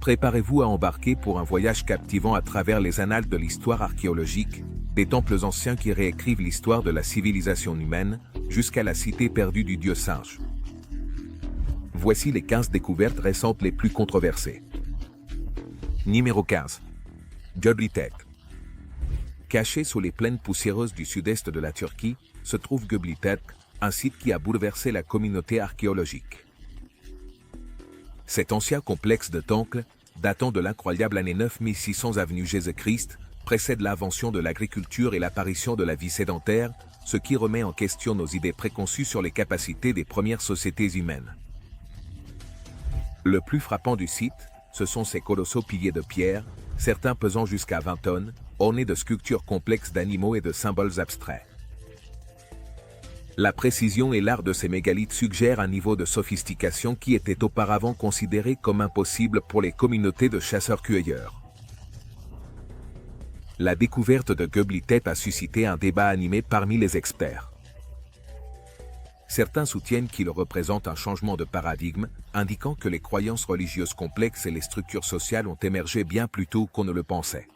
Préparez-vous à embarquer pour un voyage captivant à travers les annales de l'histoire archéologique, des temples anciens qui réécrivent l'histoire de la civilisation humaine, jusqu'à la cité perdue du dieu singe. Voici les 15 découvertes récentes les plus controversées. Numéro 15. Göbekli Tepe. Caché sous les plaines poussiéreuses du sud-est de la Turquie, se trouve Göbekli Tepe, un site qui a bouleversé la communauté archéologique. Cet ancien complexe de temples, datant de l'incroyable année 9600 avenue Jésus-Christ, précède l'invention de l'agriculture et l'apparition de la vie sédentaire, ce qui remet en question nos idées préconçues sur les capacités des premières sociétés humaines. Le plus frappant du site, ce sont ces colossaux piliers de pierre, certains pesant jusqu'à 20 tonnes, ornés de sculptures complexes d'animaux et de symboles abstraits. La précision et l'art de ces mégalithes suggèrent un niveau de sophistication qui était auparavant considéré comme impossible pour les communautés de chasseurs-cueilleurs. La découverte de Göbekli Tepe a suscité un débat animé parmi les experts. Certains soutiennent qu'il représente un changement de paradigme, indiquant que les croyances religieuses complexes et les structures sociales ont émergé bien plus tôt qu'on ne le pensait.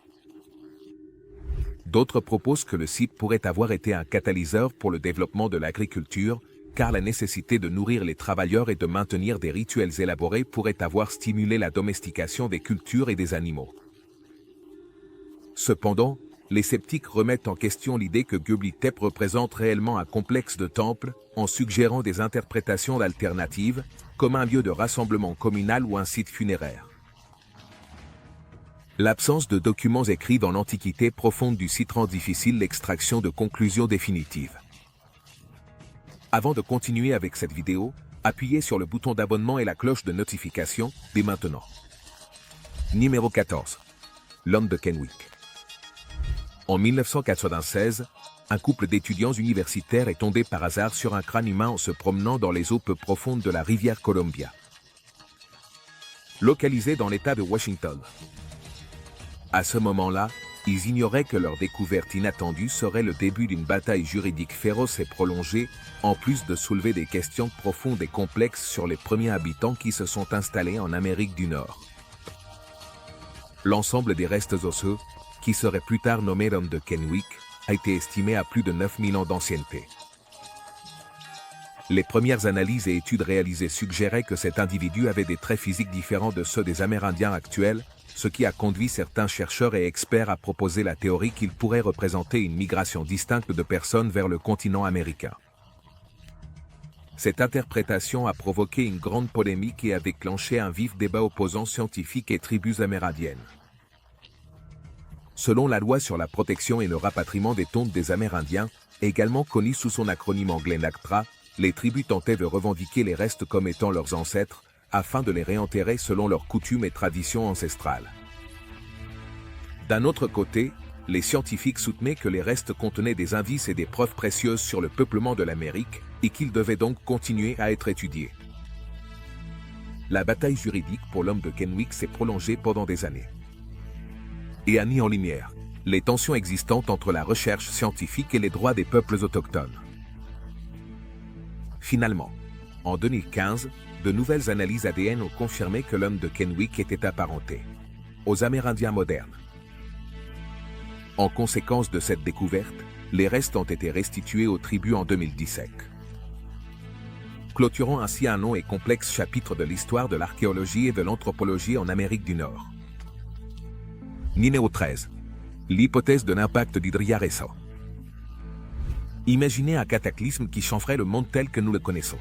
D'autres proposent que le site pourrait avoir été un catalyseur pour le développement de l'agriculture, car la nécessité de nourrir les travailleurs et de maintenir des rituels élaborés pourrait avoir stimulé la domestication des cultures et des animaux. Cependant, les sceptiques remettent en question l'idée que Göbekli Tepe représente réellement un complexe de temples, en suggérant des interprétations alternatives, comme un lieu de rassemblement communal ou un site funéraire. L'absence de documents écrits dans l'Antiquité profonde du site rend difficile l'extraction de conclusions définitives. Avant de continuer avec cette vidéo, appuyez sur le bouton d'abonnement et la cloche de notification dès maintenant. Numéro 14. L'homme de Kenwick. En 1996, un couple d'étudiants universitaires est tombé par hasard sur un crâne humain en se promenant dans les eaux peu profondes de la rivière Columbia. Localisé dans l'État de Washington. À ce moment-là, ils ignoraient que leur découverte inattendue serait le début d'une bataille juridique féroce et prolongée, en plus de soulever des questions profondes et complexes sur les premiers habitants qui se sont installés en Amérique du Nord. L'ensemble des restes osseux, qui serait plus tard nommé l'homme de Kenwick, a été estimé à plus de 9000 ans d'ancienneté. Les premières analyses et études réalisées suggéraient que cet individu avait des traits physiques différents de ceux des Amérindiens actuels, ce qui a conduit certains chercheurs et experts à proposer la théorie qu'il pourrait représenter une migration distincte de personnes vers le continent américain. Cette interprétation a provoqué une grande polémique et a déclenché un vif débat opposant scientifiques et tribus amérindiennes. Selon la loi sur la protection et le rapatriement des tombes des Amérindiens, également connue sous son acronyme anglais NAGPRA, les tribus tentaient de revendiquer les restes comme étant leurs ancêtres, afin de les réenterrer selon leurs coutumes et traditions ancestrales. D'un autre côté, les scientifiques soutenaient que les restes contenaient des indices et des preuves précieuses sur le peuplement de l'Amérique, et qu'ils devaient donc continuer à être étudiés. La bataille juridique pour l'homme de Kenwick s'est prolongée pendant des années. Et a mis en lumière les tensions existantes entre la recherche scientifique et les droits des peuples autochtones. Finalement, en 2015, de nouvelles analyses ADN ont confirmé que l'homme de Kenwick était apparenté aux Amérindiens modernes. En conséquence de cette découverte, les restes ont été restitués aux tribus en 2017. Clôturant ainsi un long et complexe chapitre de l'histoire de l'archéologie et de l'anthropologie en Amérique du Nord. Numéro 13. L'hypothèse de l'impact d'Hydria-Ressa. Imaginez un cataclysme qui changerait le monde tel que nous le connaissons.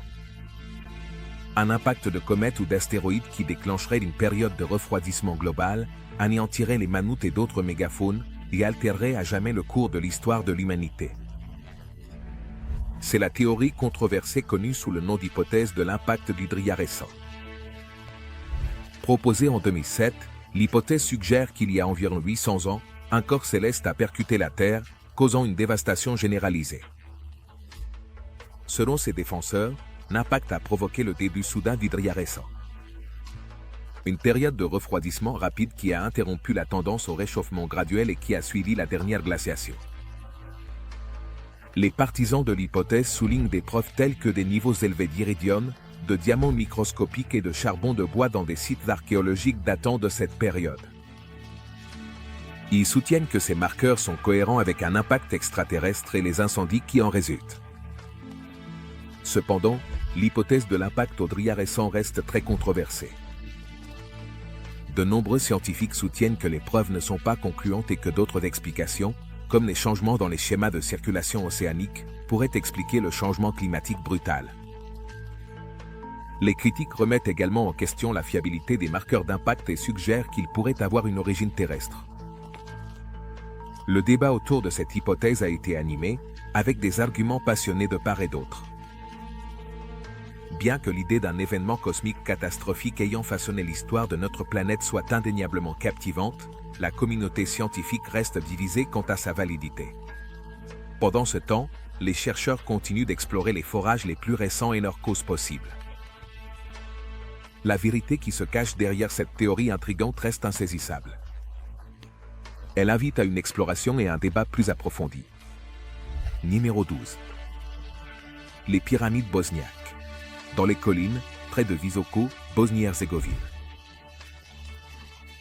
Un impact de comète ou d'astéroïde qui déclencherait une période de refroidissement global, anéantirait les mammouths et d'autres mégafaunes et altérerait à jamais le cours de l'histoire de l'humanité. C'est la théorie controversée connue sous le nom d'hypothèse de l'impact d'Hydria-Ressa. Proposée en 2007, l'hypothèse suggère qu'il y a environ 800 ans, un corps céleste a percuté la Terre, causant une dévastation généralisée. Selon ses défenseurs, l'impact a provoqué le début soudain d'Hydria-Ressa. Une période de refroidissement rapide qui a interrompu la tendance au réchauffement graduel et qui a suivi la dernière glaciation. Les partisans de l'hypothèse soulignent des preuves telles que des niveaux élevés d'iridium, de diamants microscopiques et de charbon de bois dans des sites archéologiques datant de cette période. Ils soutiennent que ces marqueurs sont cohérents avec un impact extraterrestre et les incendies qui en résultent. Cependant, l'hypothèse de l'impact audrien récent reste très controversée. De nombreux scientifiques soutiennent que les preuves ne sont pas concluantes et que d'autres explications, comme les changements dans les schémas de circulation océanique, pourraient expliquer le changement climatique brutal. Les critiques remettent également en question la fiabilité des marqueurs d'impact et suggèrent qu'ils pourraient avoir une origine terrestre. Le débat autour de cette hypothèse a été animé, avec des arguments passionnés de part et d'autre. Bien que l'idée d'un événement cosmique catastrophique ayant façonné l'histoire de notre planète soit indéniablement captivante, la communauté scientifique reste divisée quant à sa validité. Pendant ce temps, les chercheurs continuent d'explorer les forages les plus récents et leurs causes possibles. La vérité qui se cache derrière cette théorie intrigante reste insaisissable. Elle invite à une exploration et un débat plus approfondi. Numéro 12. Les pyramides bosniaques. Dans les collines, près de Visoko, Bosnie-Herzégovine.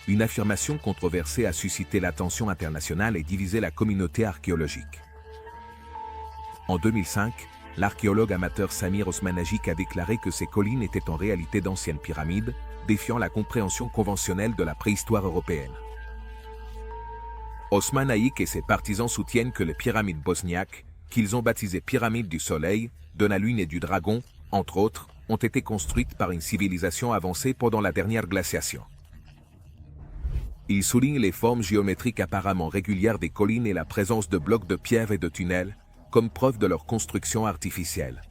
Une affirmation controversée a suscité l'attention internationale et divisé la communauté archéologique. En 2005, l'archéologue amateur Samir Osmanagic a déclaré que ces collines étaient en réalité d'anciennes pyramides, défiant la compréhension conventionnelle de la préhistoire européenne. Osmanagic et ses partisans soutiennent que les pyramides bosniaques, qu'ils ont baptisées pyramides du Soleil, de la Lune et du Dragon, entre autres, ont été construites par une civilisation avancée pendant la dernière glaciation. Ils soulignent les formes géométriques apparemment régulières des collines et la présence de blocs de pierre et de tunnels, comme preuve de leur construction artificielle.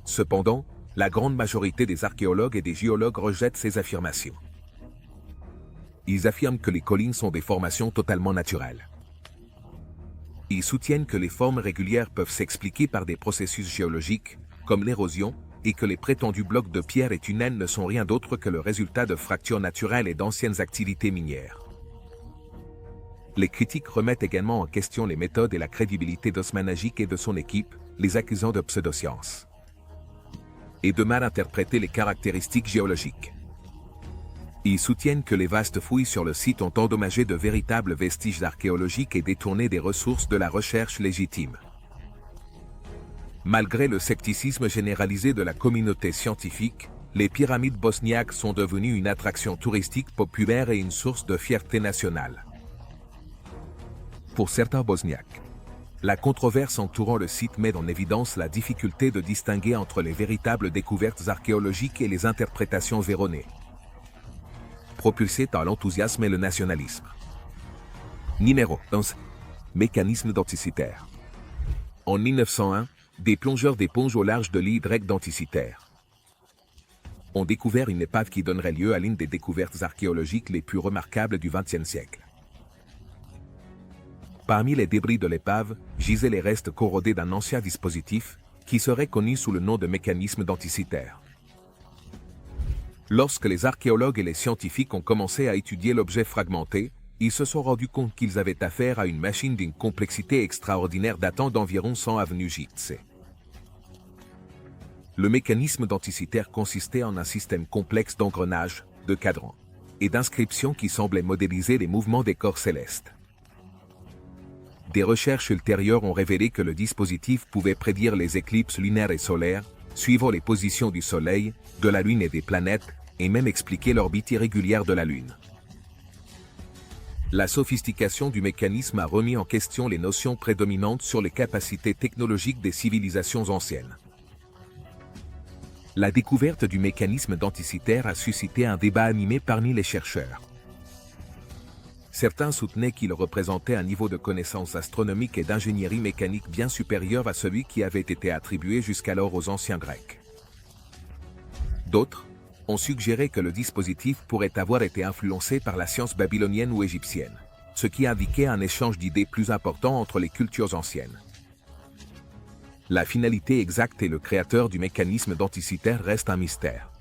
Cependant, la grande majorité des archéologues et des géologues rejettent ces affirmations. Ils affirment que les collines sont des formations totalement naturelles. Ils soutiennent que les formes régulières peuvent s'expliquer par des processus géologiques, comme l'érosion, et que les prétendus blocs de pierre et tunnels ne sont rien d'autre que le résultat de fractures naturelles et d'anciennes activités minières. Les critiques remettent également en question les méthodes et la crédibilité d'Osmanagic et de son équipe, les accusant de pseudosciences et de mal interpréter les caractéristiques géologiques. Ils soutiennent que les vastes fouilles sur le site ont endommagé de véritables vestiges archéologiques et détourné des ressources de la recherche légitime. Malgré le scepticisme généralisé de la communauté scientifique, les pyramides bosniaques sont devenues une attraction touristique populaire et une source de fierté nationale. Pour certains bosniaques, la controverse entourant le site met en évidence la difficulté de distinguer entre les véritables découvertes archéologiques et les interprétations erronées, propulsées par l'enthousiasme et le nationalisme. Numéro 11. Mécanisme denticitaire. En 1901, des plongeurs d'éponge au large de l'île grecque d'Anticythère ont découvert une épave qui donnerait lieu à l'une des découvertes archéologiques les plus remarquables du XXe siècle. Parmi les débris de l'épave, gisaient les restes corrodés d'un ancien dispositif qui serait connu sous le nom de mécanisme denticitaire. Lorsque les archéologues et les scientifiques ont commencé à étudier l'objet fragmenté, ils se sont rendus compte qu'ils avaient affaire à une machine d'une complexité extraordinaire datant d'environ 100 avenues Gitse. Le mécanisme denticitaire consistait en un système complexe d'engrenages, de cadrans et d'inscriptions qui semblaient modéliser les mouvements des corps célestes. Des recherches ultérieures ont révélé que le dispositif pouvait prédire les éclipses lunaires et solaires, suivant les positions du Soleil, de la Lune et des planètes, et même expliquer l'orbite irrégulière de la Lune. La sophistication du mécanisme a remis en question les notions prédominantes sur les capacités technologiques des civilisations anciennes. La découverte du mécanisme denticitaire a suscité un débat animé parmi les chercheurs. Certains soutenaient qu'il représentait un niveau de connaissance astronomique et d'ingénierie mécanique bien supérieur à celui qui avait été attribué jusqu'alors aux anciens Grecs. D'autres ont suggéré que le dispositif pourrait avoir été influencé par la science babylonienne ou égyptienne, ce qui indiquait un échange d'idées plus important entre les cultures anciennes. La finalité exacte et le créateur du mécanisme denticitaire restent un mystère.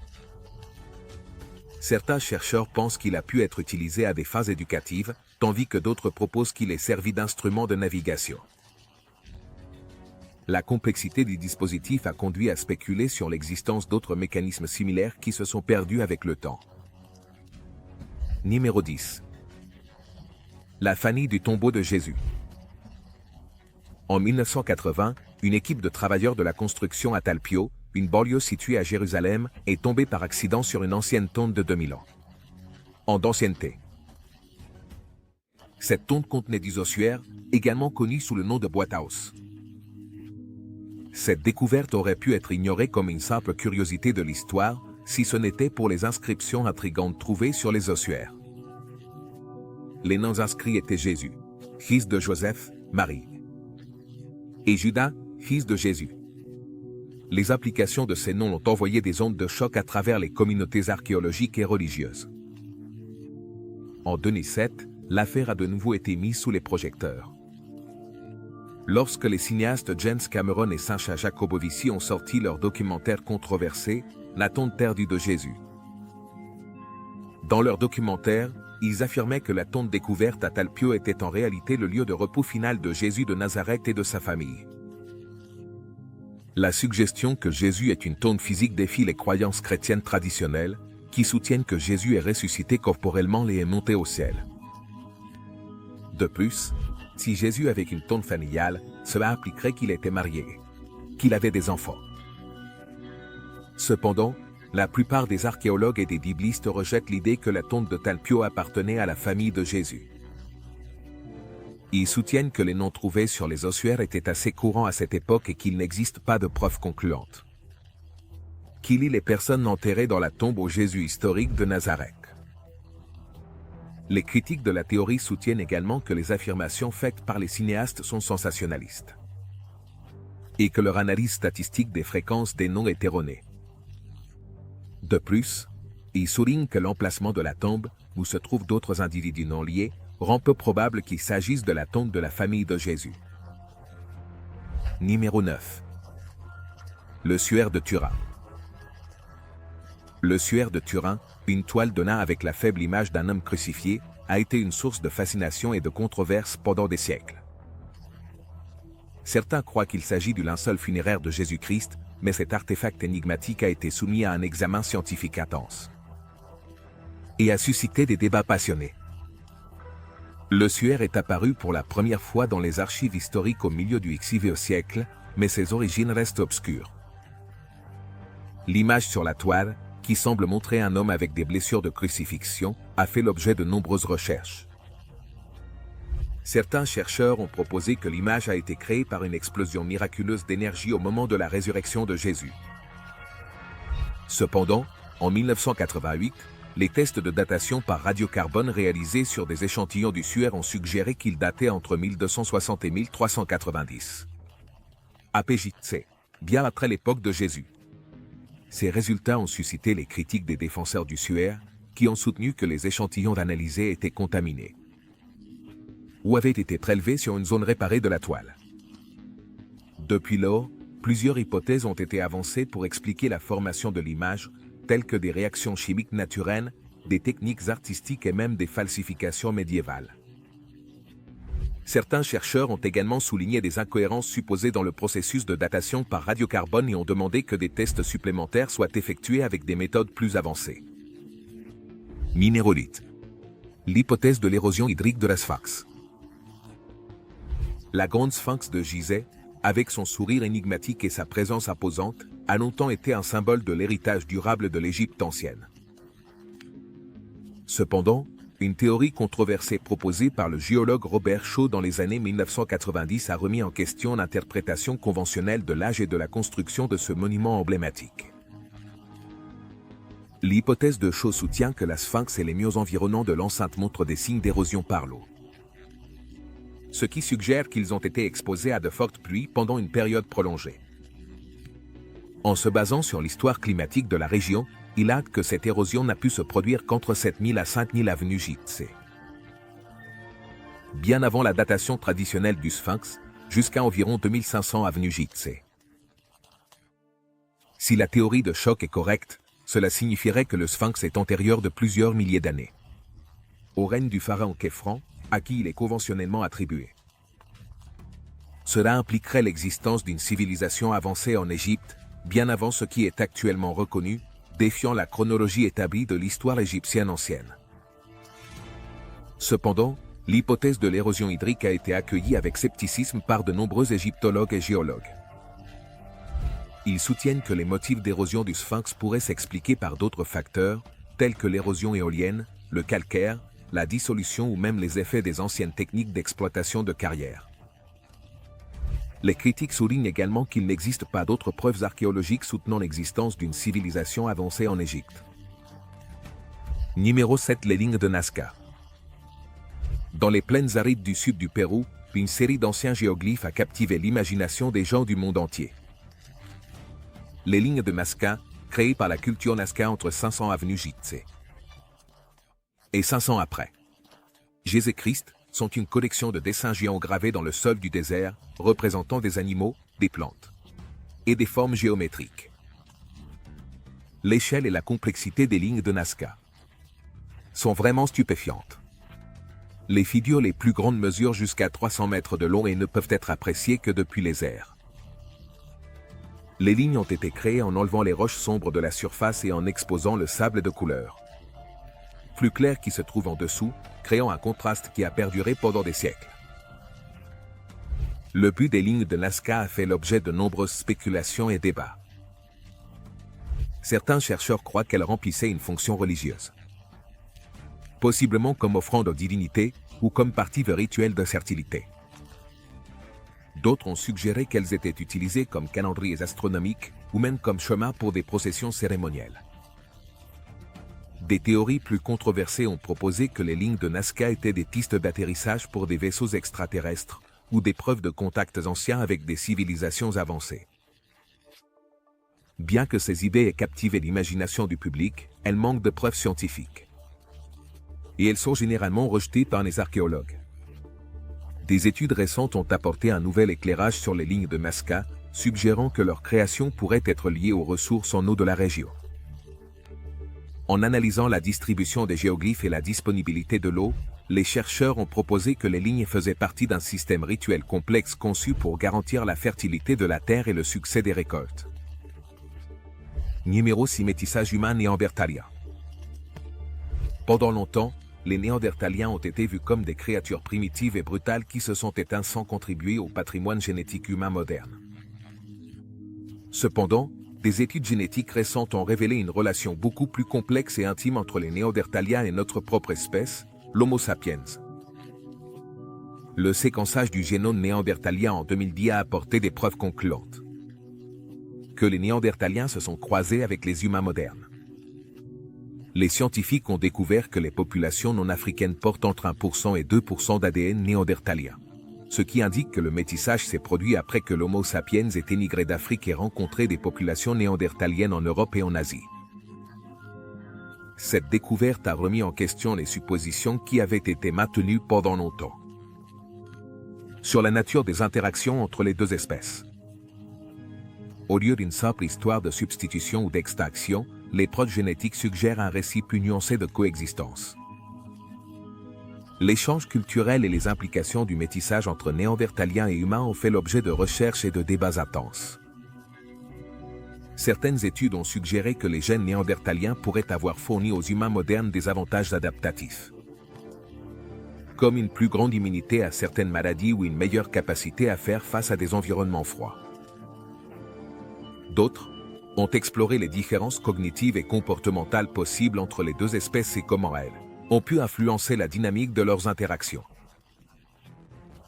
Certains chercheurs pensent qu'il a pu être utilisé à des fins éducatives, tandis que d'autres proposent qu'il ait servi d'instrument de navigation. La complexité du dispositif a conduit à spéculer sur l'existence d'autres mécanismes similaires qui se sont perdus avec le temps. Numéro 10. La famille du tombeau de Jésus. En 1980, une équipe de travailleurs de la construction à Talpio, une banlieue située à Jérusalem, est tombée par accident sur une ancienne tombe de 2000 ans d'ancienneté. Cette tombe contenait des ossuaires, également connus sous le nom de boîte à os. Cette découverte aurait pu être ignorée comme une simple curiosité de l'histoire, si ce n'était pour les inscriptions intrigantes trouvées sur les ossuaires. Les noms inscrits étaient Jésus, fils de Joseph, Marie, et Judas, fils de Jésus. Les applications de ces noms ont envoyé des ondes de choc à travers les communautés archéologiques et religieuses. En 2007, l'affaire a de nouveau été mise sous les projecteurs. Lorsque les cinéastes James Cameron et Sacha Jacobovici ont sorti leur documentaire controversé, La tombe perdue de Jésus. Dans leur documentaire, ils affirmaient que la tombe découverte à Talpio était en réalité le lieu de repos final de Jésus de Nazareth et de sa famille. La suggestion que Jésus est une tombe physique défie les croyances chrétiennes traditionnelles, qui soutiennent que Jésus est ressuscité corporellement et est monté au ciel. De plus, si Jésus avait une tombe familiale, cela impliquerait qu'il était marié, qu'il avait des enfants. Cependant, la plupart des archéologues et des biblistes rejettent l'idée que la tombe de Talpio appartenait à la famille de Jésus. Ils soutiennent que les noms trouvés sur les ossuaires étaient assez courants à cette époque et qu'il n'existe pas de preuves concluantes qui lient les personnes enterrées dans la tombe au Jésus historique de Nazareth. Les critiques de la théorie soutiennent également que les affirmations faites par les cinéastes sont sensationnalistes et que leur analyse statistique des fréquences des noms est erronée. De plus, ils soulignent que l'emplacement de la tombe, où se trouvent d'autres individus non liés, rend peu probable qu'il s'agisse de la tombe de la famille de Jésus. Numéro 9. Le suaire de Turin. Le suaire de Turin, une toile de nain avec la faible image d'un homme crucifié, a été une source de fascination et de controverse pendant des siècles. Certains croient qu'il s'agit du linceul funéraire de Jésus-Christ, mais cet artefact énigmatique a été soumis à un examen scientifique intense et a suscité des débats passionnés. Le suaire est apparu pour la première fois dans les archives historiques au milieu du XIe siècle, mais ses origines restent obscures. L'image sur la toile, qui semble montrer un homme avec des blessures de crucifixion, a fait l'objet de nombreuses recherches. Certains chercheurs ont proposé que l'image a été créée par une explosion miraculeuse d'énergie au moment de la résurrection de Jésus. Cependant, en 1988, les tests de datation par radiocarbone réalisés sur des échantillons du suaire ont suggéré qu'il datait entre 1260 et 1390. APJC, bien après l'époque de Jésus. Ces résultats ont suscité les critiques des défenseurs du suaire, qui ont soutenu que les échantillons analysés étaient contaminés ou avaient été prélevés sur une zone réparée de la toile. Depuis lors, plusieurs hypothèses ont été avancées pour expliquer la formation de l'image, telles que des réactions chimiques naturelles, des techniques artistiques et même des falsifications médiévales. Certains chercheurs ont également souligné des incohérences supposées dans le processus de datation par radiocarbone et ont demandé que des tests supplémentaires soient effectués avec des méthodes plus avancées. Minérolite. L'hypothèse de l'érosion hydrique de la Sphinx. La grande Sphinx de Gizeh, avec son sourire énigmatique et sa présence imposante, a longtemps été un symbole de l'héritage durable de l'Égypte ancienne. Cependant, une théorie controversée proposée par le géologue Robert Shaw dans les années 1990 a remis en question l'interprétation conventionnelle de l'âge et de la construction de ce monument emblématique. L'hypothèse de Shaw soutient que la Sphinx et les murs environnants de l'enceinte montrent des signes d'érosion par l'eau, ce qui suggère qu'ils ont été exposés à de fortes pluies pendant une période prolongée. En se basant sur l'histoire climatique de la région, il acte que cette érosion n'a pu se produire qu'entre 7000 à 5000 avenue JC. Bien avant la datation traditionnelle du Sphinx, jusqu'à environ 2500 avenue JC. Si la théorie de choc est correcte, cela signifierait que le Sphinx est antérieur de plusieurs milliers d'années au règne du pharaon Khéphren, à qui il est conventionnellement attribué. Cela impliquerait l'existence d'une civilisation avancée en Égypte, bien avant ce qui est actuellement reconnu, défiant la chronologie établie de l'histoire égyptienne ancienne. Cependant, l'hypothèse de l'érosion hydrique a été accueillie avec scepticisme par de nombreux égyptologues et géologues. Ils soutiennent que les motifs d'érosion du sphinx pourraient s'expliquer par d'autres facteurs, tels que l'érosion éolienne, le calcaire, la dissolution ou même les effets des anciennes techniques d'exploitation de carrières. Les critiques soulignent également qu'il n'existe pas d'autres preuves archéologiques soutenant l'existence d'une civilisation avancée en Égypte. Numéro 7. Les lignes de Nazca. Dans les plaines arides du sud du Pérou, une série d'anciens géoglyphes a captivé l'imagination des gens du monde entier. Les lignes de Nazca, créées par la culture Nazca entre 500 avenue Jitse et 500 après Jésus-Christ, sont une collection de dessins géants gravés dans le sol du désert, représentant des animaux, des plantes et des formes géométriques. L'échelle et la complexité des lignes de Nazca sont vraiment stupéfiantes. Les figures les plus grandes mesurent jusqu'à 300 mètres de long et ne peuvent être appréciées que depuis les airs. Les lignes ont été créées en enlevant les roches sombres de la surface et en exposant le sable de couleur plus clair qui se trouve en dessous, créant un contraste qui a perduré pendant des siècles. Le but des lignes de Nazca a fait l'objet de nombreuses spéculations et débats. Certains chercheurs croient qu'elles remplissaient une fonction religieuse, possiblement comme offrande aux divinités ou comme partie de rituels de fertilité. D'autres ont suggéré qu'elles étaient utilisées comme calendriers astronomiques ou même comme chemin pour des processions cérémonielles. Des théories plus controversées ont proposé que les lignes de Nazca étaient des pistes d'atterrissage pour des vaisseaux extraterrestres ou des preuves de contacts anciens avec des civilisations avancées. Bien que ces idées aient captivé l'imagination du public, elles manquent de preuves scientifiques. Et elles sont généralement rejetées par les archéologues. Des études récentes ont apporté un nouvel éclairage sur les lignes de Nazca, suggérant que leur création pourrait être liée aux ressources en eau de la région. En analysant la distribution des géoglyphes et la disponibilité de l'eau, les chercheurs ont proposé que les lignes faisaient partie d'un système rituel complexe conçu pour garantir la fertilité de la terre et le succès des récoltes. Numéro 6. Métissage humain néandertalien. Pendant longtemps, les Néandertaliens ont été vus comme des créatures primitives et brutales qui se sont éteintes sans contribuer au patrimoine génétique humain moderne. Cependant, des études génétiques récentes ont révélé une relation beaucoup plus complexe et intime entre les Néandertaliens et notre propre espèce, l'Homo sapiens. Le séquençage du génome néandertalien en 2010 a apporté des preuves concluantes que les Néandertaliens se sont croisés avec les humains modernes. Les scientifiques ont découvert que les populations non africaines portent entre 1% et 2% d'ADN néandertalien, ce qui indique que le métissage s'est produit après que l'Homo sapiens ait émigré d'Afrique et rencontré des populations néandertaliennes en Europe et en Asie. Cette découverte a remis en question les suppositions qui avaient été maintenues pendant longtemps sur la nature des interactions entre les deux espèces. Au lieu d'une simple histoire de substitution ou d'extinction, les preuves génétiques suggèrent un récit plus nuancé de coexistence. L'échange culturel et les implications du métissage entre néandertaliens et humains ont fait l'objet de recherches et de débats intenses. Certaines études ont suggéré que les gènes néandertaliens pourraient avoir fourni aux humains modernes des avantages adaptatifs, comme une plus grande immunité à certaines maladies ou une meilleure capacité à faire face à des environnements froids. D'autres ont exploré les différences cognitives et comportementales possibles entre les deux espèces et comment elles ont pu influencer la dynamique de leurs interactions.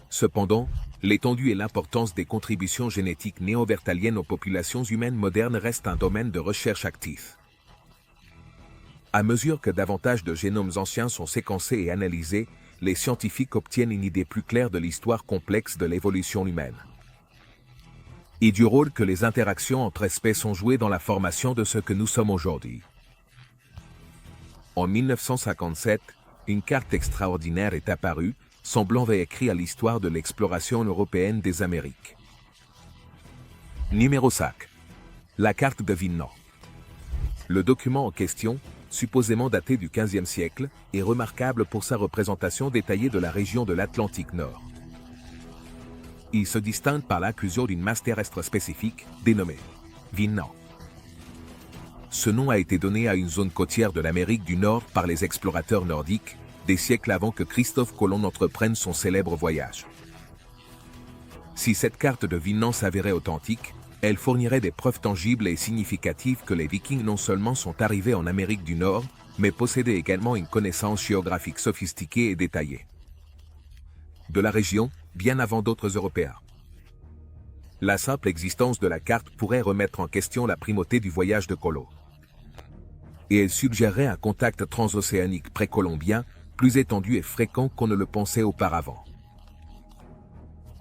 Cependant, l'étendue et l'importance des contributions génétiques néandertaliennes aux populations humaines modernes restent un domaine de recherche actif. À mesure que davantage de génomes anciens sont séquencés et analysés, les scientifiques obtiennent une idée plus claire de l'histoire complexe de l'évolution humaine et du rôle que les interactions entre espèces ont joué dans la formation de ce que nous sommes aujourd'hui. En 1957, une carte extraordinaire est apparue, semblant réécrire l'histoire de l'exploration européenne des Amériques. Numéro 5. La carte de Vinland. Le document en question, supposément daté du XVe siècle, est remarquable pour sa représentation détaillée de la région de l'Atlantique Nord. Il se distingue par l'inclusion d'une masse terrestre spécifique, dénommée Vinland. Ce nom a été donné à une zone côtière de l'Amérique du Nord par les explorateurs nordiques, des siècles avant que Christophe Colomb n'entreprenne son célèbre voyage. Si cette carte de Vinland s'avérait authentique, elle fournirait des preuves tangibles et significatives que les Vikings non seulement sont arrivés en Amérique du Nord, mais possédaient également une connaissance géographique sophistiquée et détaillée de la région, bien avant d'autres Européens. La simple existence de la carte pourrait remettre en question la primauté du voyage de Colomb. Et elle suggérerait un contact transocéanique précolombien, plus étendu et fréquent qu'on ne le pensait auparavant.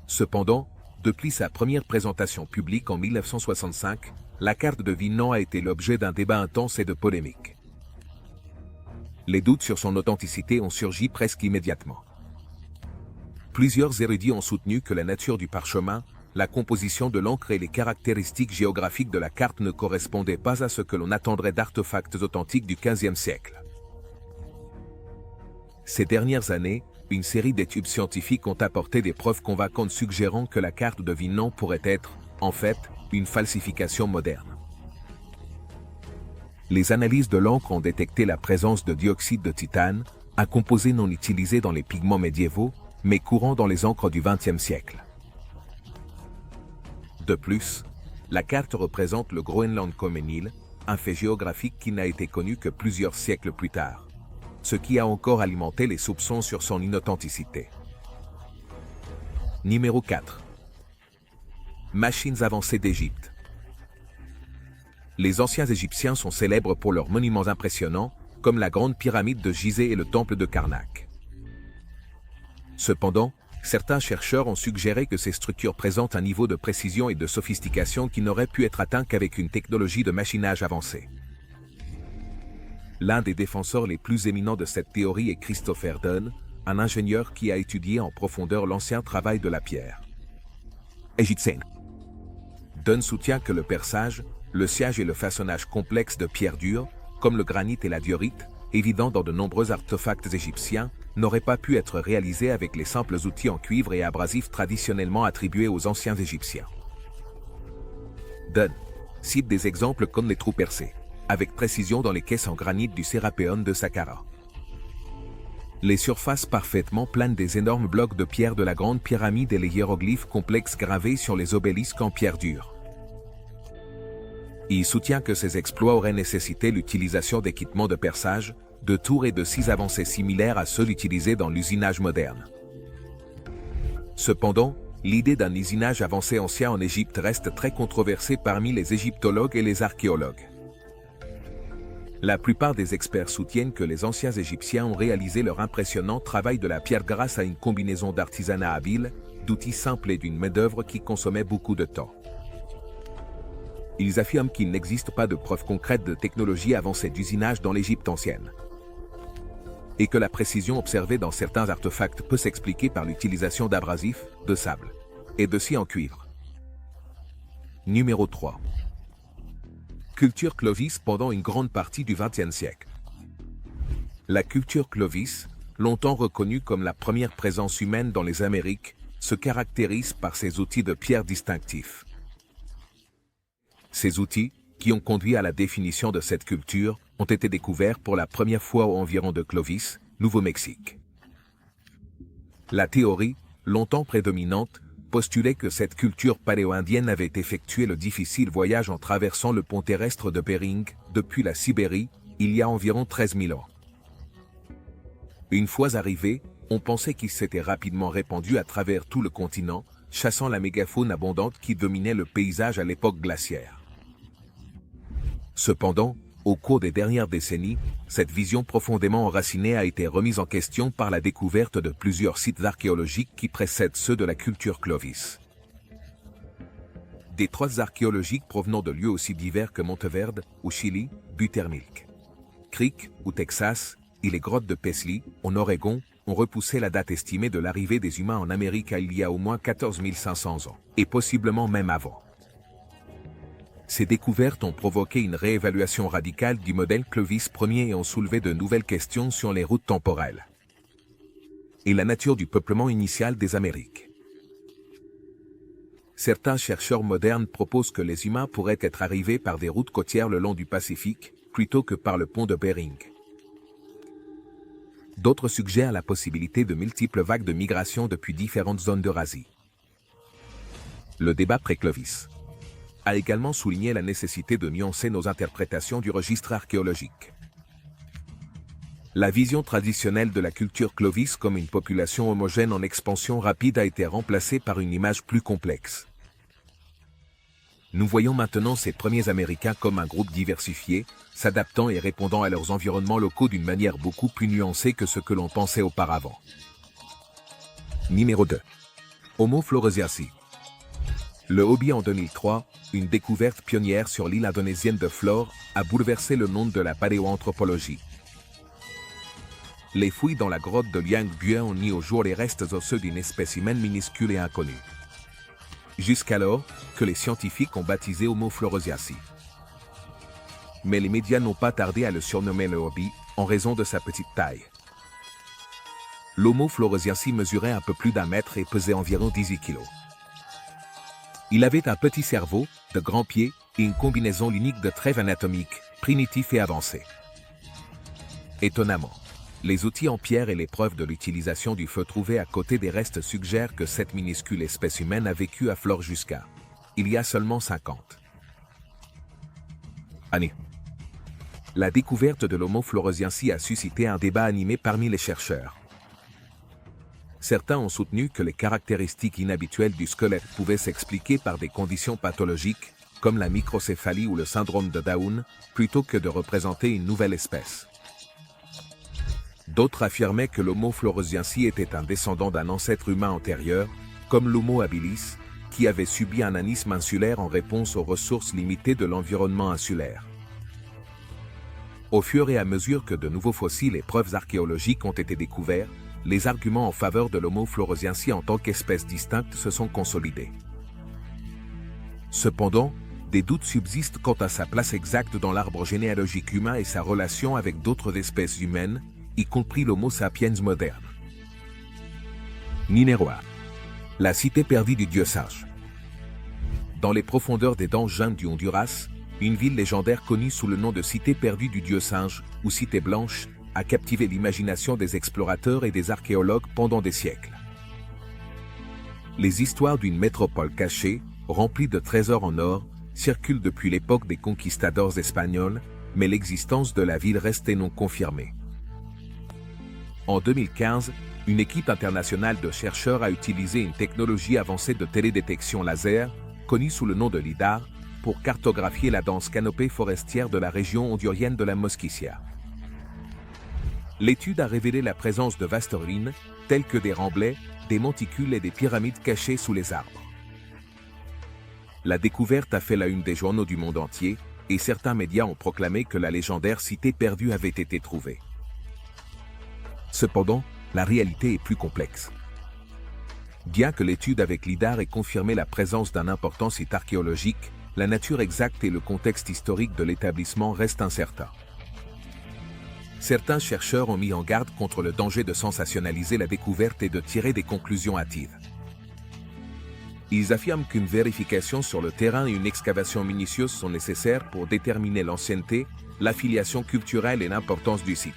Cependant, depuis sa première présentation publique en 1965, la carte de Vinland a été l'objet d'un débat intense et de polémiques. Les doutes sur son authenticité ont surgi presque immédiatement. Plusieurs érudits ont soutenu que la nature du parchemin, la composition de l'encre et les caractéristiques géographiques de la carte ne correspondaient pas à ce que l'on attendrait d'artefacts authentiques du XVe siècle. Ces dernières années, une série d'études scientifiques ont apporté des preuves convaincantes suggérant que la carte de Vinland pourrait être, en fait, une falsification moderne. Les analyses de l'encre ont détecté la présence de dioxyde de titane, un composé non utilisé dans les pigments médiévaux, mais courant dans les encres du XXe siècle. De plus, la carte représente le Groenland comme une île, un fait géographique qui n'a été connu que plusieurs siècles plus tard, ce qui a encore alimenté les soupçons sur son inauthenticité. Numéro 4. Machines avancées d'Égypte. Les anciens Égyptiens sont célèbres pour leurs monuments impressionnants, comme la grande pyramide de Gizeh et le temple de Karnak. Cependant, certains chercheurs ont suggéré que ces structures présentent un niveau de précision et de sophistication qui n'aurait pu être atteint qu'avec une technologie de machinage avancée. L'un des défenseurs les plus éminents de cette théorie est Christopher Dunn, un ingénieur qui a étudié en profondeur l'ancien travail de la pierre égyptienne. Dunn soutient que le perçage, le sciage et le façonnage complexe de pierres dures, comme le granit et la diorite, évident dans de nombreux artefacts égyptiens, n'auraient pas pu être réalisés avec les simples outils en cuivre et abrasifs traditionnellement attribués aux anciens Égyptiens. Dunn cite des exemples comme les trous percés, avec précision dans les caisses en granit du Sérapéon de Saqqara. Les surfaces parfaitement planes des énormes blocs de pierre de la Grande Pyramide et les hiéroglyphes complexes gravés sur les obélisques en pierre dure. Il soutient que ces exploits auraient nécessité l'utilisation d'équipements de perçage, de tours et de scies avancés similaires à ceux utilisés dans l'usinage moderne. Cependant, l'idée d'un usinage avancé ancien en Égypte reste très controversée parmi les égyptologues et les archéologues. La plupart des experts soutiennent que les anciens Égyptiens ont réalisé leur impressionnant travail de la pierre grâce à une combinaison d'artisanat habile, d'outils simples et d'une main-d'œuvre qui consommait beaucoup de temps. Ils affirment qu'il n'existe pas de preuves concrètes de technologie avancée d'usinage dans l'Égypte ancienne, et que la précision observée dans certains artefacts peut s'expliquer par l'utilisation d'abrasifs, de sable et de scie en cuivre. Numéro 3. Culture Clovis pendant une grande partie du XXe siècle. La culture Clovis, longtemps reconnue comme la première présence humaine dans les Amériques, se caractérise par ses outils de pierre distinctifs. Ces outils, qui ont conduit à la définition de cette culture, ont été découverts pour la première fois aux environs de Clovis, Nouveau-Mexique. La théorie, longtemps prédominante, postulait que cette culture paléo-indienne avait effectué le difficile voyage en traversant le pont terrestre de Bering, depuis la Sibérie, il y a environ 13 000 ans. Une fois arrivés, on pensait qu'ils s'étaient rapidement répandus à travers tout le continent, chassant la mégafaune abondante qui dominait le paysage à l'époque glaciaire. Cependant, au cours des dernières décennies, cette vision profondément enracinée a été remise en question par la découverte de plusieurs sites archéologiques qui précèdent ceux de la culture Clovis. Des traces archéologiques provenant de lieux aussi divers que Monteverde, au Chili, Buttermilk Creek, au Texas, et les grottes de Paisley, en Oregon, ont repoussé la date estimée de l'arrivée des humains en Amérique à il y a au moins 14 500 ans, et possiblement même avant. Ces découvertes ont provoqué une réévaluation radicale du modèle Clovis Ier et ont soulevé de nouvelles questions sur les routes temporelles et la nature du peuplement initial des Amériques. Certains chercheurs modernes proposent que les humains pourraient être arrivés par des routes côtières le long du Pacifique, plutôt que par le pont de Bering. D'autres suggèrent la possibilité de multiples vagues de migration depuis différentes zones d'Eurasie. Le débat pré-Clovis a également souligné la nécessité de nuancer nos interprétations du registre archéologique. La vision traditionnelle de la culture Clovis comme une population homogène en expansion rapide a été remplacée par une image plus complexe. Nous voyons maintenant ces premiers Américains comme un groupe diversifié, s'adaptant et répondant à leurs environnements locaux d'une manière beaucoup plus nuancée que ce que l'on pensait auparavant. Numéro 2. Homo floresiensis. Le Hobby en 2003, une découverte pionnière sur l'île indonésienne de Flore, a bouleversé le monde de la paléoanthropologie. Les fouilles dans la grotte de Liang Bue ont mis au jour les restes osseux d'une espèce humaine minuscule et inconnue. Jusqu'alors, que les scientifiques ont baptisé Homo floresiensis. Mais les médias n'ont pas tardé à le surnommer le Hobby, en raison de sa petite taille. L'Homo floresiensis mesurait un peu plus d'1 mètre et pesait environ 18 kg. Il avait un petit cerveau, de grands pieds et une combinaison unique de traits anatomiques, primitifs et avancés. Étonnamment, les outils en pierre et les preuves de l'utilisation du feu trouvés à côté des restes suggèrent que cette minuscule espèce humaine a vécu à Flore jusqu'à il y a seulement 50 années. La découverte de l'Homo floresiensis a suscité un débat animé parmi les chercheurs. Certains ont soutenu que les caractéristiques inhabituelles du squelette pouvaient s'expliquer par des conditions pathologiques, comme la microcéphalie ou le syndrome de Down, plutôt que de représenter une nouvelle espèce. D'autres affirmaient que l'Homo floresiensis était un descendant d'un ancêtre humain antérieur, comme l'Homo habilis, qui avait subi un nanisme insulaire en réponse aux ressources limitées de l'environnement insulaire. Au fur et à mesure que de nouveaux fossiles et preuves archéologiques ont été découverts, les arguments en faveur de l'Homo floresiensis en tant qu'espèce distincte se sont consolidés. Cependant, des doutes subsistent quant à sa place exacte dans l'arbre généalogique humain et sa relation avec d'autres espèces humaines, y compris l'Homo sapiens moderne. Numéro 1. La cité perdue du dieu singe. Dans les profondeurs des dents jaunes du Honduras, une ville légendaire connue sous le nom de cité perdue du dieu singe, ou cité blanche, a captivé l'imagination des explorateurs et des archéologues pendant des siècles. Les histoires d'une métropole cachée, remplie de trésors en or, circulent depuis l'époque des conquistadors espagnols, mais l'existence de la ville restait non confirmée. En 2015, une équipe internationale de chercheurs a utilisé une technologie avancée de télédétection laser, connue sous le nom de LIDAR, pour cartographier la dense canopée forestière de la région hondurienne de la Mosquitia. L'étude a révélé la présence de vastes ruines, telles que des remblais, des monticules et des pyramides cachées sous les arbres. La découverte a fait la une des journaux du monde entier, et certains médias ont proclamé que la légendaire cité perdue avait été trouvée. Cependant, la réalité est plus complexe. Bien que l'étude avec LIDAR ait confirmé la présence d'un important site archéologique, la nature exacte et le contexte historique de l'établissement restent incertains. Certains chercheurs ont mis en garde contre le danger de sensationnaliser la découverte et de tirer des conclusions hâtives. Ils affirment qu'une vérification sur le terrain et une excavation minutieuse sont nécessaires pour déterminer l'ancienneté, l'affiliation culturelle et l'importance du site.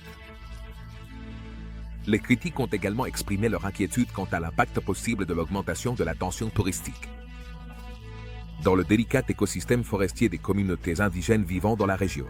Les critiques ont également exprimé leur inquiétude quant à l'impact possible de l'augmentation de la tension touristique dans le délicat écosystème forestier des communautés indigènes vivant dans la région.